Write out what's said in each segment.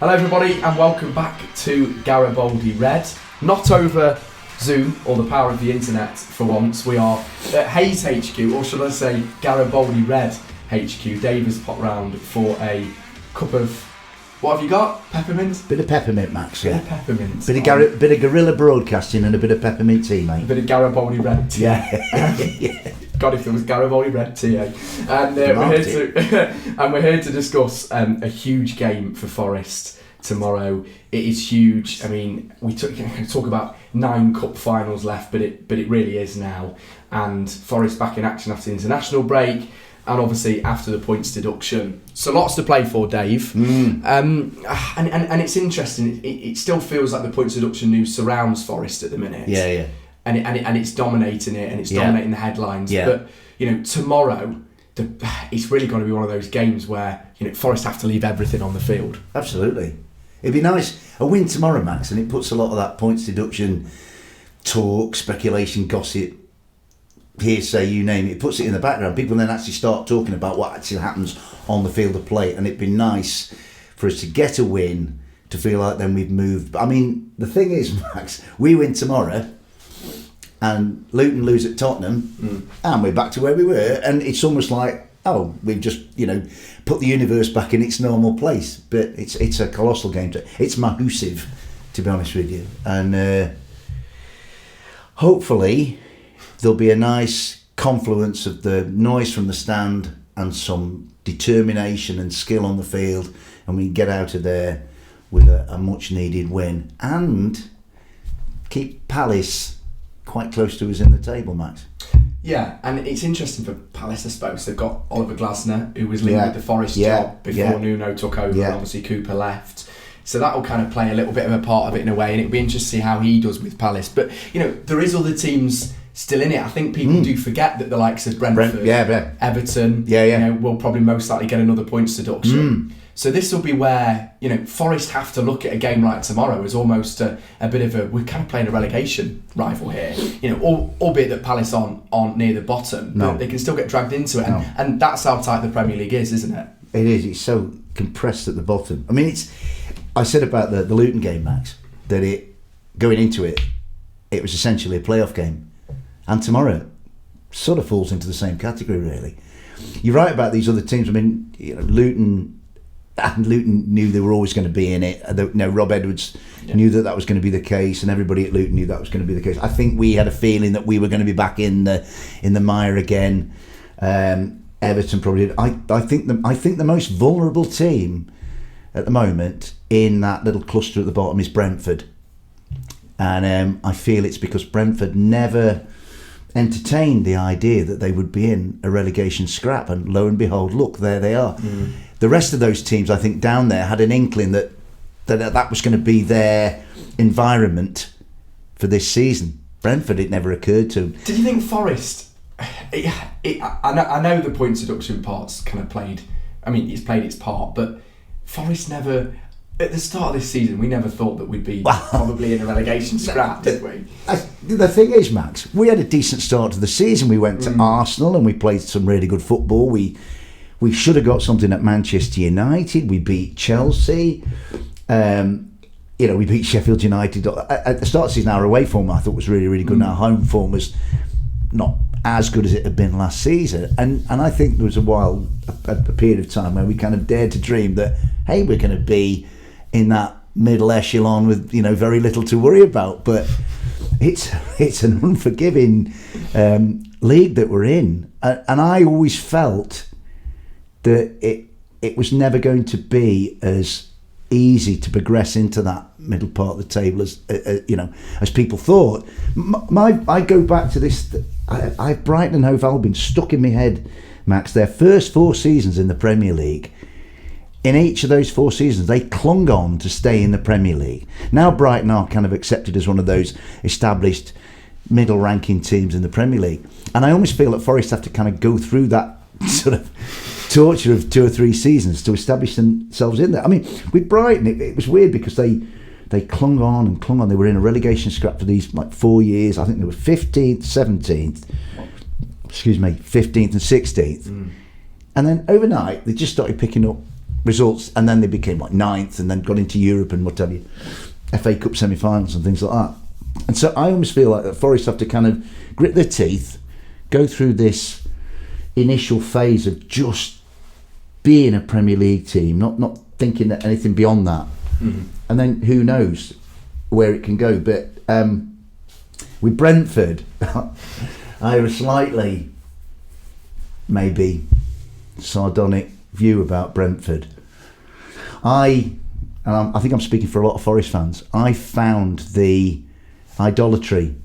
Hello everybody and welcome back to Garibaldi Red. Not over Zoom or the power of the internet for once. We are at Hayes HQ, or should I say Garibaldi Red HQ. Dave has popped round for a cup of, what have you got? Peppermint? Bit of peppermint, Max, yeah. Bit of peppermint. Bit of guerrilla broadcasting and a bit of peppermint tea, mate. A bit of Garibaldi Red tea. Yeah. God, if there was Garibaldi Red tea, eh? And we're here to discuss a huge game for Forest tomorrow. It is huge. I mean, we talk about 9 cup finals left, but it really is now. And Forest back in action after the international break, and obviously after the points deduction. So lots to play for, Dave. And it's interesting. It still feels like the points deduction news surrounds Forest at the minute. Yeah. And it's dominating it, and it's dominating the headlines. Yeah. But tomorrow, it's really going to be one of those games where Forest have to leave everything on the field. Absolutely. It'd be nice, a win tomorrow, Max, and it puts a lot of that points deduction talk, speculation, gossip, hearsay, you name it. It puts it in the background. People then actually start talking about what actually happens on the field of play, and it'd be nice for us to get a win, to feel like then we've moved. I mean, the thing is, Max, we win tomorrow, and Luton lose at Tottenham, and we're back to where we were, and it's almost like, oh, we've just put the universe back in its normal place. But it's a colossal game. It's massive, to be honest with you, and hopefully there'll be a nice confluence of the noise from the stand and some determination and skill on the field, and we can get out of there with a much needed win and keep Palace quite close to us in the table, Max. Yeah, and it's interesting for Palace, I suppose. They've got Oliver Glasner, who was linked with the Forest job before Nuno took over, and obviously Cooper left. So that will kind of play a little bit of a part of it in a way, and it'll be interesting to see how he does with Palace. But, there is other teams still in it. I think people do forget that the likes of Brentford, Everton, will probably most likely get another points deduction. So this will be where, Forest have to look at a game like tomorrow as almost a bit of we're kind of playing a relegation rival here. Albeit that Palace aren't near the bottom, but they can still get dragged into it. And that's how tight the Premier League is, isn't it? It is. It's so compressed at the bottom. I mean, I said about the Luton game, Max, that going into it was essentially a playoff game. And tomorrow sort of falls into the same category, really. You're right about these other teams. I mean, Luton knew they were always going to be in it. Rob Edwards knew that was going to be the case, and everybody at Luton knew that was going to be the case. I think we had a feeling that we were going to be back in the mire again. Everton probably did. I think the most vulnerable team at the moment in that little cluster at the bottom is Brentford, and I feel it's because Brentford never entertained the idea that they would be in a relegation scrap, and lo and behold, look, there they are. The rest of those teams, I think, down there had an inkling that was going to be their environment for this season. Brentford, it never occurred to. Did you think Forest? I know the points deduction part's kind of played. I mean, it's played its part, but Forest never. At the start of this season, we never thought that we'd be probably in a relegation scrap, did we? The thing is, Max, we had a decent start to the season. We went to Arsenal and we played some really good football. We should have got something at Manchester United. We beat Chelsea. We beat Sheffield United. At the start of the season, our away form I thought was really, really good. And our home form was not as good as it had been last season. And I think there was a period of time where we kind of dared to dream that, hey, we're going to be in that middle echelon with very little to worry about. But it's an unforgiving league that we're in, and I always felt that it was never going to be as easy to progress into that middle part of the table as people thought. I go back to this. I Brighton and Hove Albion stuck in my head, Max. Their first 4 seasons in the Premier League. In each of those 4 seasons, they clung on to stay in the Premier League. Now Brighton are kind of accepted as one of those established middle-ranking teams in the Premier League. And I almost feel that Forest have to kind of go through that sort of torture of 2 or 3 seasons to establish themselves in there. I mean, with Brighton, it was weird because they clung on and clung on. They were in a relegation scrap for these 4 years. I think they were 15th, 17th, 15th and 16th. And then overnight, they just started picking up results, and then they became like 9th, and then got into Europe and what have you, FA Cup semi-finals and things like that. And so I almost feel like that Forest have to kind of grit their teeth, go through this initial phase of just being a Premier League team, not thinking that anything beyond that, and then who knows where it can go. But with Brentford, I have a slightly maybe sardonic view about Brentford. I think I'm speaking for a lot of Forest fans. I found the idolatry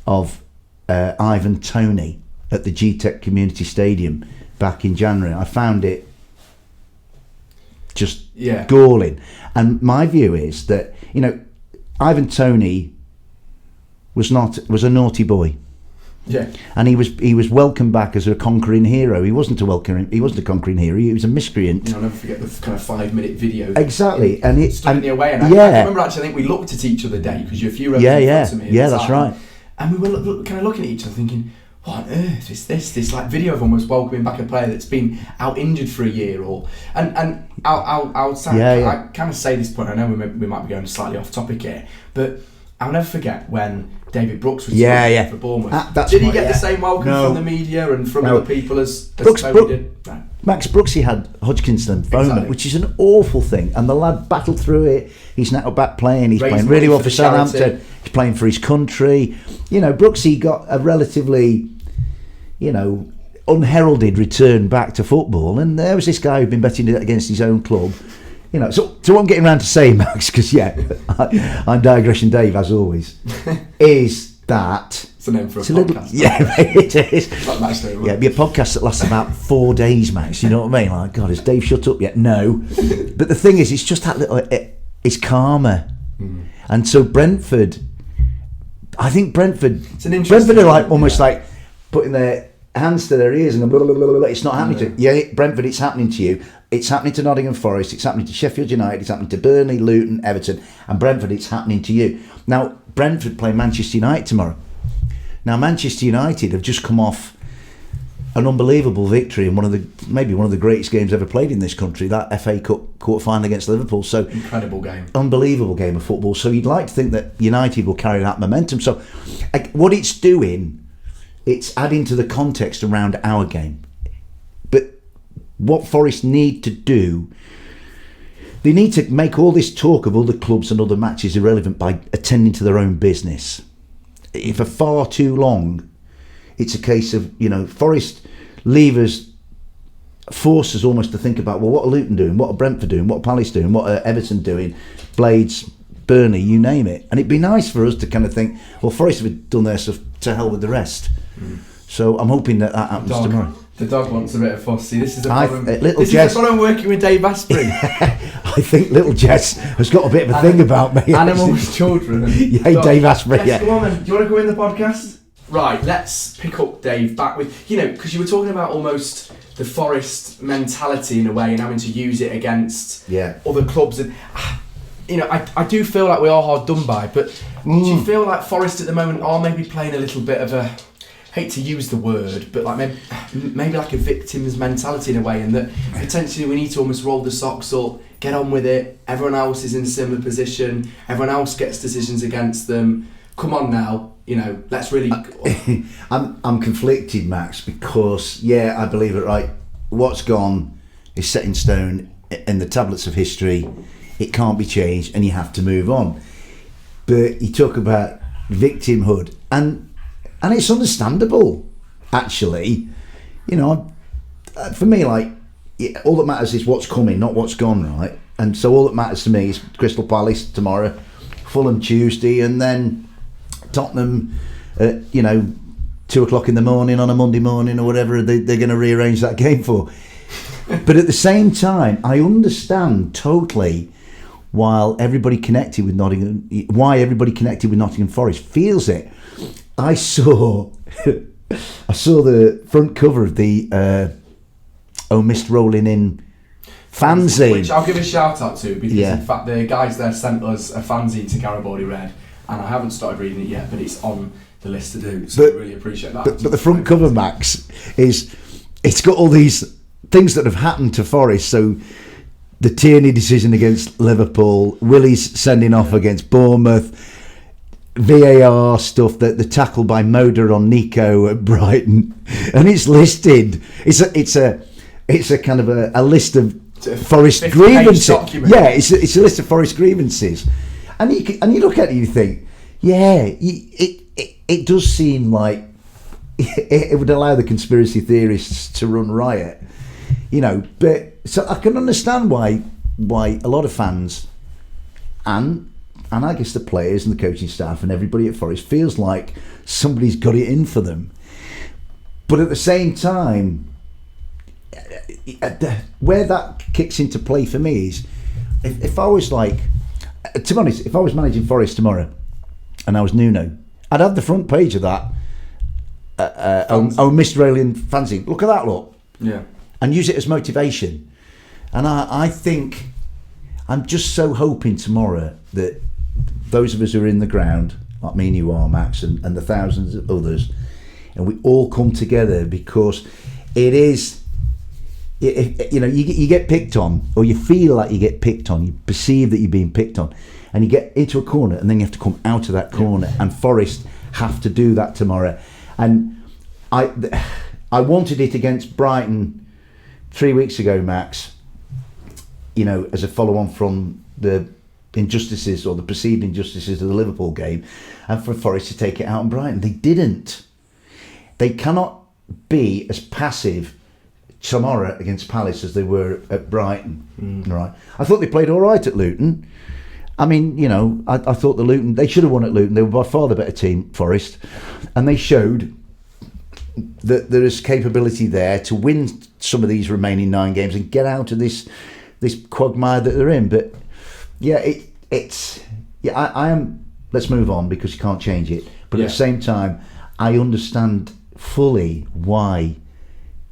of Ivan Toney at the G-Tech Community Stadium back in January. I found it just galling. And my view is that, you know, Ivan Toney was a naughty boy. Yeah. And he was welcomed back as a conquering hero. He wasn't a conquering hero. He was a miscreant. I'll never forget the kind of 5-minute video. Exactly, and it stood in the away. And I remember actually, I think we looked at each other day because you're a few rows in front of me. Yeah, that's right. And we were kind of looking at each other, thinking, "What on earth is this? This like video of almost welcoming back a player that's been out injured for a year, or and I'll say, I kind of say this point. I know we might be going slightly off topic here, but I'll never forget when David Brooks was for Bournemouth. Did he get the same welcome from the media and from other people as Tony did? No. Max Brooksy had Hodgkin's lymphoma, which is an awful thing, and the lad battled through it. He's now back playing. He's playing really well for Southampton. He's playing for his country. You know, Brooksy got a relatively, you know, unheralded return back to football, and there was this guy who'd been betting against his own club. You know, so what I'm getting around to saying, Max, because I'm Digression Dave as always, is that it's a name for a podcast. It is. Like Max Day, it'd be a podcast that lasts about 4 days, Max. You know what I mean? Like, God, has Dave shut up yet? No. But the thing is, it's just that little. It's karma, and so Brentford. I think Brentford. It's an interesting. Brentford are like almost like putting their hands to their ears and blah, blah, blah, blah, blah. It's not happening to you. Yeah, Brentford, it's happening to you. It's happening to Nottingham Forest. It's happening to Sheffield United. It's happening to Burnley, Luton, Everton, and Brentford. It's happening to you. Now, Brentford play Manchester United tomorrow. Now, Manchester United have just come off an unbelievable victory in maybe one of the greatest games ever played in this country. That FA Cup quarter-final against Liverpool. So incredible game, unbelievable game of football. So you'd like to think that United will carry that momentum. So, what it's doing, it's adding to the context around our game. But what Forest need to do, they need to make all this talk of other clubs and other matches irrelevant by attending to their own business. For far too long, it's a case of, you know, Forest leavers force us almost to think about, well, what are Luton doing? What are Brentford doing? What are Palace doing? What are Everton doing? Blades, Burnley, you name it. And it'd be nice for us to kind of think, well, Forest have done their stuff, to hell with the rest. So I'm hoping that happens tomorrow. The dog wants a bit of fuss. See, this is the problem. This is the problem working with Dave Astbury. I think little Jess has got a bit of a thing about me. Animals, children. Yeah, Dave Astbury. Yes, come on then. Do you want to go in the podcast? Right, let's pick up Dave back with, you know, because you were talking about almost the Forest mentality in a way and having to use it against other clubs. And, you know, I do feel like we are hard done by, but do you feel like Forest at the moment are maybe playing a little bit of a, hate to use the word, but like maybe like a victim's mentality in a way, and that potentially we need to almost roll the socks up, get on with it. Everyone else is in a similar position. Everyone else gets decisions against them. Come on now, you know, let's really. I'm conflicted, Max, because I believe it. Right, what's gone is set in stone in the tablets of history. It can't be changed, and you have to move on. But you talk about victimhood, and it's understandable, actually. You know, for me, like, all that matters is what's coming, not what's gone, right? And so all that matters to me is Crystal Palace tomorrow, Fulham Tuesday, and then Tottenham at, 2:00 in the morning on a Monday morning or whatever they're going to rearrange that game for. But at the same time, I understand totally why everybody connected with Nottingham Forest feels it. I saw the front cover of the Mist Rolling In fanzine, which I'll give a shout out to, because in fact the guys there sent us a fanzine to Garibaldi Red, and I haven't started reading it yet, but it's on the list to do, so I really appreciate that. But the front cover, Max, it's got all these things that have happened to Forest. So the Tierney decision against Liverpool, Willie's sending off against Bournemouth, VAR stuff, the tackle by Moder on Nico at Brighton, and it's listed. It's a kind of a list of Forest grievances. Yeah, it's a list of Forest grievances, and you look at it and you think, yeah, it does seem like it would allow the conspiracy theorists to run riot, But so I can understand why a lot of fans and I guess the players and the coaching staff and everybody at Forest feels like somebody's got it in for them. But at the same time, where that kicks into play for me is if I was like, to be honest, if I was managing Forest tomorrow and I was Nuno, I'd have the front page of that Mr. Alien fanzine. Look at that, look. Yeah. And use it as motivation. And I think I'm just so hoping tomorrow that those of us who are in the ground, like me and you are, Max, and the thousands of others, and we all come together, because it is, you get picked on, or you feel like you get picked on, you perceive that you're being picked on, and you get into a corner, and then you have to come out of that corner, and Forest have to do that tomorrow. And I wanted it against Brighton 3 weeks ago, Max, as a follow-on from the injustices or the perceived injustices of the Liverpool game, and for Forest to take it out on Brighton. They didn't. They cannot be as passive tomorrow against Palace as they were at Brighton. Right? I thought they played all right at Luton. I mean, I thought they should have won at Luton. They were by far the better team, Forest, and they showed that there is capability there to win some of these remaining 9 games and get out of this quagmire that they're in. But yeah, I am. Let's move on, because you can't change it. But at the same time, I understand fully why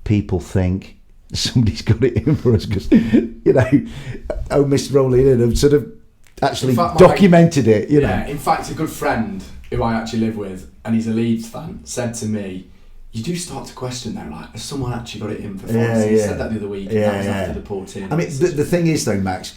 people think somebody's got it in for us, because Mr. Rolling in have sort of actually documented it. In fact, a good friend who I actually live with, and he's a Leeds fan, said to me, you do start to question though, like, has someone actually got it in for Forest? He said that the other week, and that was after the Portier. I mean, the thing is though, Max,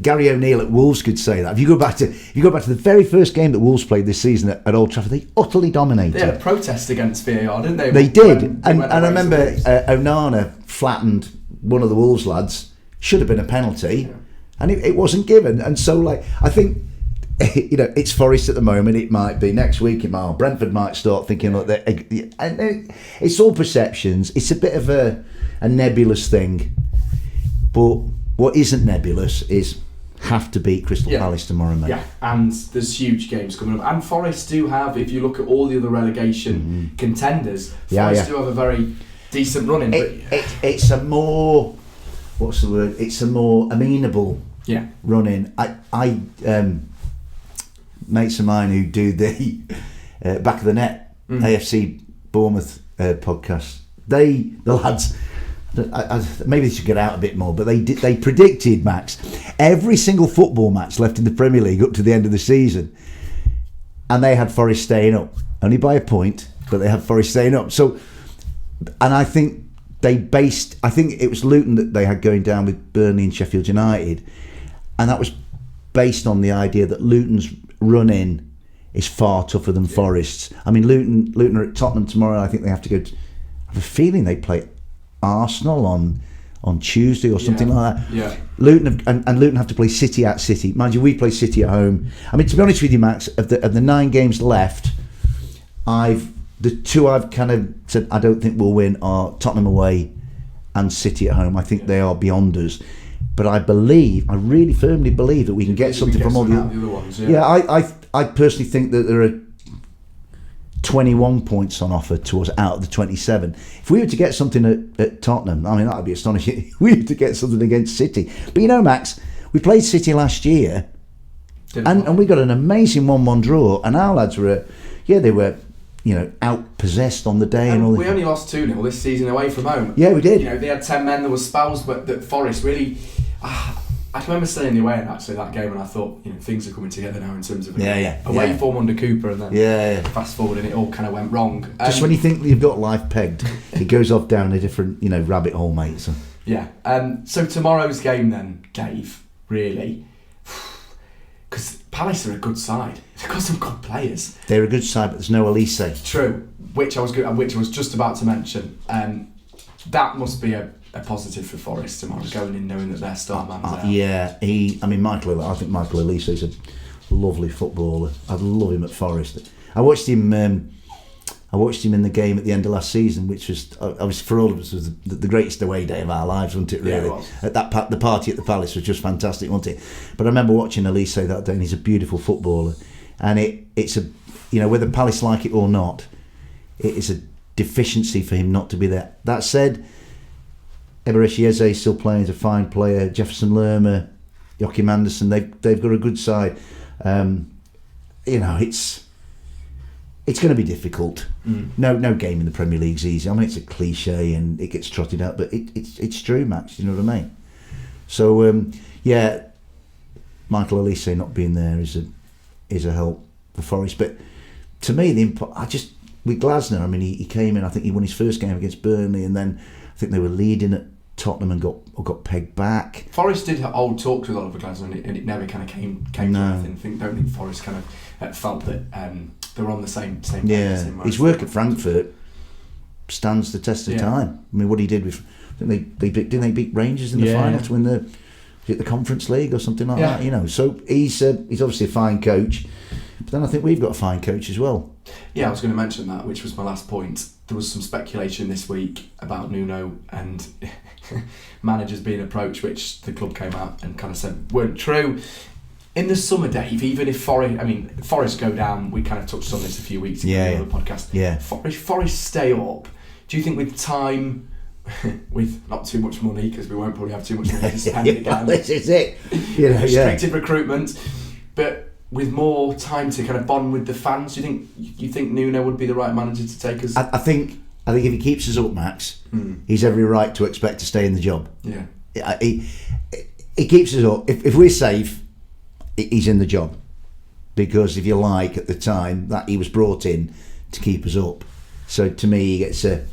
Gary O'Neill at Wolves could say that. If you go back to the very first game that Wolves played this season at Old Trafford, they utterly dominated. They had a protest against VAR, didn't they? They did, and I remember Onana flattened one of the Wolves lads. Should have been a penalty, and it wasn't given. And so, I think, it's Forest at the moment. It might be next week. Brentford might start thinking like that. And it's all perceptions. It's a bit of a nebulous thing, but what isn't nebulous is have to beat Crystal Palace tomorrow, mate. Yeah, and there's huge games coming up. And Forest do have, if you look at all the other relegation contenders, Forest do have a very decent run in. It's a more, what's the word? It's a more amenable run in. I mates of mine who do the Back of the Net AFC Bournemouth podcast, the lads, maybe they should get out a bit more, but they predicted, Max, every single football match left in the Premier League up to the end of the season, and they had Forest staying up, only by a point, but they had Forest staying up. So, and I think it was Luton that they had going down with Burnley and Sheffield United, and that was based on the idea that Luton's run in is far tougher than Forest's. I mean, Luton are at Tottenham tomorrow. I think they have to go. I have a feeling they play Arsenal on Tuesday or something like that. Yeah. Luton have to play City at City. Mind you, we play City at home. I mean, to be honest with you, Max, of the 9 games left, the 2 I've kind of said I don't think we'll win are Tottenham away and City at home. I think they are beyond us. But I really firmly believe that we can get something from all the other ones. I personally think that there are 21 points on offer to us out of the 27. If we were to get something at Tottenham, I mean, that would be astonishing. If we were to get something against City. But Max, we played City last year and we got an amazing 1-1 draw, and our lads were, they were, out-possessed on the day. And we only lost 2-0 this season away from home. Yeah, we did. They had 10 men, there were spells, but that Forest really... I can remember staying away in actually that game, and I thought, things are coming together now in terms of away form under Cooper, and then fast forward, and it all kind of went wrong. Just when you think you've got life pegged, it goes off down a different, rabbit hole, mate. So. Yeah. So tomorrow's game then, Dave, really, because Palace are a good side. They've got some good players. They're a good side, but there's no Elise. True. Which I was just about to mention. That must be a positive for Forest tomorrow, going in knowing that their star man's out. Yeah, I think Michael Elise is a lovely footballer. I love him at Forest. I watched him in the game at the end of last season, which was for all of us was the greatest away day of our lives, wasn't it? Really, yeah, it was. The party at the Palace was just fantastic, wasn't it? But I remember watching Elise that day, and he's a beautiful footballer. And it's a whether Palace like it or not, it is a deficiency for him not to be there. That said, Eberechi Eze still playing, as a fine player. Jefferson Lerma, Joachim Andersen, they've got a good side. It's going to be difficult. No game in the Premier League's easy. I mean, it's a cliche and it gets trotted out, but it's true, Max. You know what I mean? So Michael Elise not being there is a help for Forest. But to me, with Glasner, I mean, he came in. I think he won his first game against Burnley, and then I think they were leading at Tottenham and got pegged back. Forest did old talks with Oliver Glasner, and it never kind of came to anything. Don't think Forest kind of felt that they were on the same page. Yeah, his work at Frankfurt stands the test of time. I mean, what he did with, I think didn't they beat Rangers in the final to win the Conference League or something like that? So he's obviously a fine coach. But then I think we've got a fine coach as well. Yeah, I was going to mention that, which was my last point. There was some speculation this week about Nuno and managers being approached, which the club came out and kind of said weren't true. In the summer, Dave, even if Forest go down, we kind of touched on this a few weeks ago on the podcast. Yeah. If Forest stay up, do you think with time, with not too much money, because we won't probably have too much money to spend again. This is it. Restricted recruitment, but with more time to kind of bond with the fans, do you think Nuno would be the right manager to take us? I think if he keeps us up, Max, he's every right to expect to stay in the job. Yeah. He keeps us up. If we're safe, he's in the job, because if you like, at the time that he was brought in to keep us up. So to me, he gets a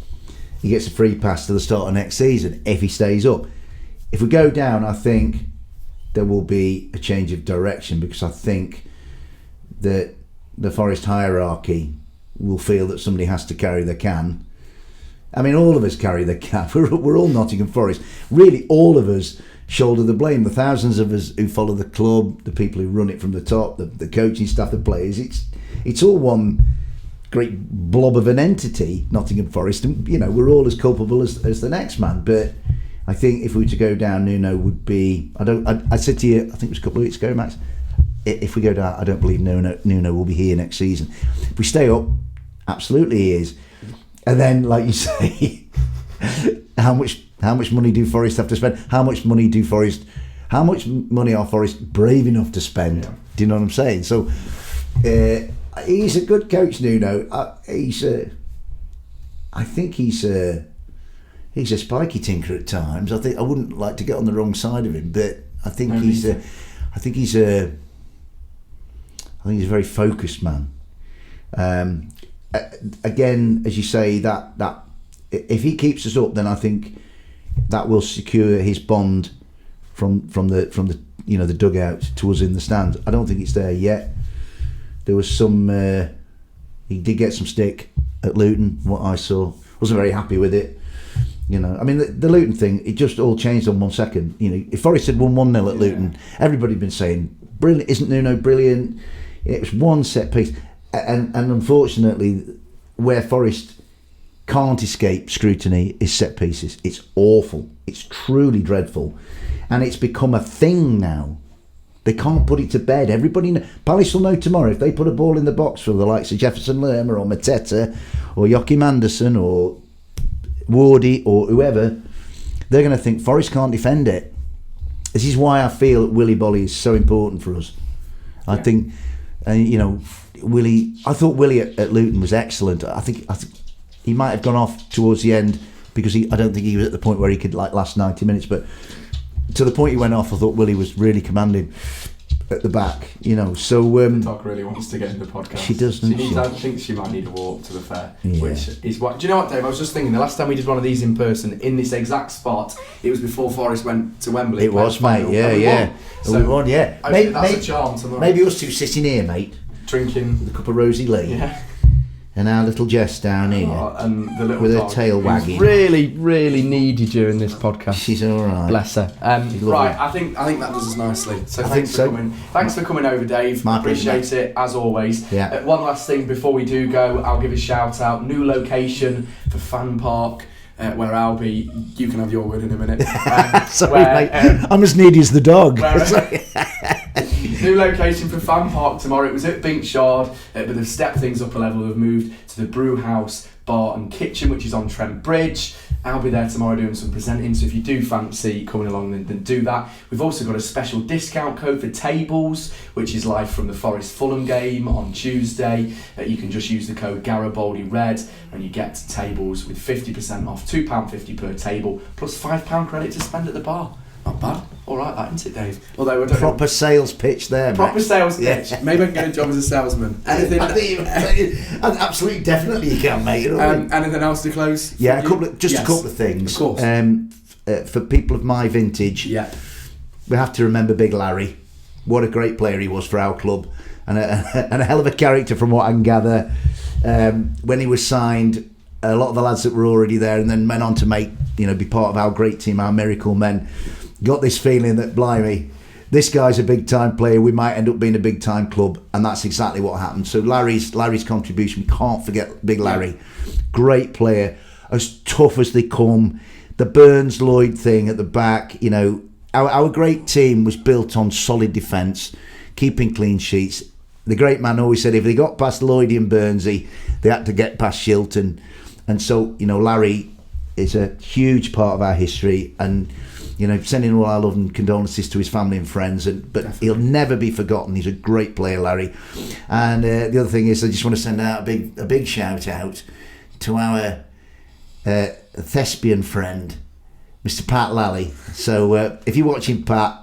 free pass to the start of next season if he stays up. If we go down, I think there will be a change of direction, because I think that the Forest hierarchy will feel that somebody has to carry the can. I mean, all of us carry the can. We're all Nottingham Forest. Really, all of us shoulder the blame. The thousands of us who follow the club, the people who run it from the top, the coaching staff, the players. It's all one great blob of an entity, Nottingham Forest, and we're all as culpable as the next man. But I think if we were to go down, Nuno would be. I said to you, I think it was a couple of weeks ago, Max, if we go down, I don't believe Nuno will be here next season. If we stay up, absolutely he is. And then, like you say, how much money do Forest have to spend? How much money are Forest brave enough to spend? Yeah. Do you know what I'm saying? So he's a good coach, Nuno. I think he's a spiky tinker at times. I wouldn't like to get on the wrong side of him, but I think he's a very focused man. Again, as you say, that if he keeps us up, then I think that will secure his bond from the the dugout to us in the stands. I don't think it's there yet. There was some. He did get some stick at Luton. What I saw, wasn't very happy with it. I mean, the Luton thing, it just all changed on 1 second. If Forest had won 1-0 at Luton, everybody had been saying, brilliant, isn't Nuno brilliant? It was one set piece. And unfortunately, where Forest can't escape scrutiny is set pieces. It's awful. It's truly dreadful. And it's become a thing now. They can't put it to bed. Everybody Palace will know tomorrow if they put a ball in the box for the likes of Jefferson Lerma or Mateta or Joachim Andersen or Wardy or whoever, they're going to think Forest can't defend it. This is why I feel that Willy Bolly is so important for us. I think, Willie. I thought Willie at Luton was excellent. I think he might have gone off towards the end because I don't think he was at the point where he could last 90 minutes. But to the point he went off, I thought Willie was really commanding at the back, so Doc really wants to get in the podcast. she does, doesn't she? I think she might need a walk to the fair, Yeah. which is what. Do you know what, Dave? I was just thinking the last time we did one of these in person in this exact spot, it was before Forest went to Wembley. It was, mate. Yeah. So we won, yeah. that's a charm tomorrow. Maybe us two sitting here, mate, drinking with a cup of Rosie Lee. Yeah. And our little Jess down here, and the little with her dog, tail wagging. Really, really needy during this podcast. She's all right. Bless her. Right, I think that does us nicely. So thanks for coming. Thanks for coming over, Dave. Appreciate it as always. Yeah. One last thing before we do go, I'll give a shout out. New location for Fan Park. Where I'll be, you can have your word in a minute. Sorry, mate. I'm as needy as the dog. New location for Fan Park tomorrow. It was at Binkshard, but they've stepped things up a level. They've moved to the Brew House Bar and Kitchen, which is on Trent Bridge. I'll be there tomorrow doing some presenting, so if you do fancy coming along, then do that. We've also got a special discount code for tables, which is live from the Forest Fulham game on Tuesday. You can just use the code Garibaldi Red and you get tables with 50% off, £2.50 per table, plus £5 credit to spend at the bar. Not bad. All right, that isn't it, Dave? Although proper sales pitch there, proper mate. Sales pitch. Yeah. Maybe I can get a job as a salesman. Anything? Absolutely, definitely you can, mate. Anything else to close? Yeah, a couple of things. Of course. For people of my vintage, we have to remember Big Larry. What a great player he was for our club, and a hell of a character from what I can gather. When he was signed, a lot of the lads that were already there and then went on to be part of our great team, our Miracle Men, got this feeling that, blimey, this guy's a big time player, we might end up being a big time club, and that's exactly what happened. So Larry's contribution, we can't forget Big Larry. Great player, as tough as they come. The Burns Lloyd thing at the back, our great team was built on solid defence, keeping clean sheets. The great man always said if they got past Lloydie and Burnsy, they had to get past Shilton. And so, Larry is a huge part of our history, and sending all our love and condolences to his family and friends. But Definitely. He'll never be forgotten. He's a great player, Larry. And the other thing is, I just want to send out a big shout out to our thespian friend, Mr. Pat Lally. So if you're watching, Pat,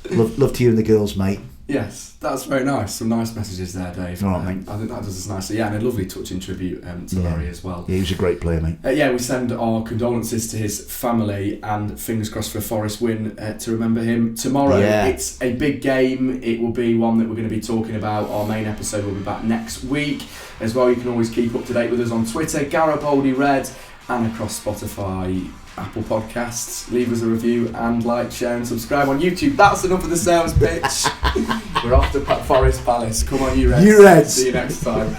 love to you and the girls, mate. Yes, that's very nice. Some nice messages there, Dave. All right, mate. I think that does us nicely. Yeah, and a lovely touching tribute to Larry as well. Yeah, he was a great player, mate. We send our condolences to his family and fingers crossed for a Forest win to remember him tomorrow. Yeah. It's a big game. It will be one that we're going to be talking about. Our main episode will be back next week. As well, you can always keep up to date with us on Twitter, Garibaldi Red, and across Spotify, Apple Podcasts. Leave us a review and like, share and subscribe on YouTube. That's enough of the sales pitch. We're off to Forest Palace. Come on, you Reds. You Reds. See you next time.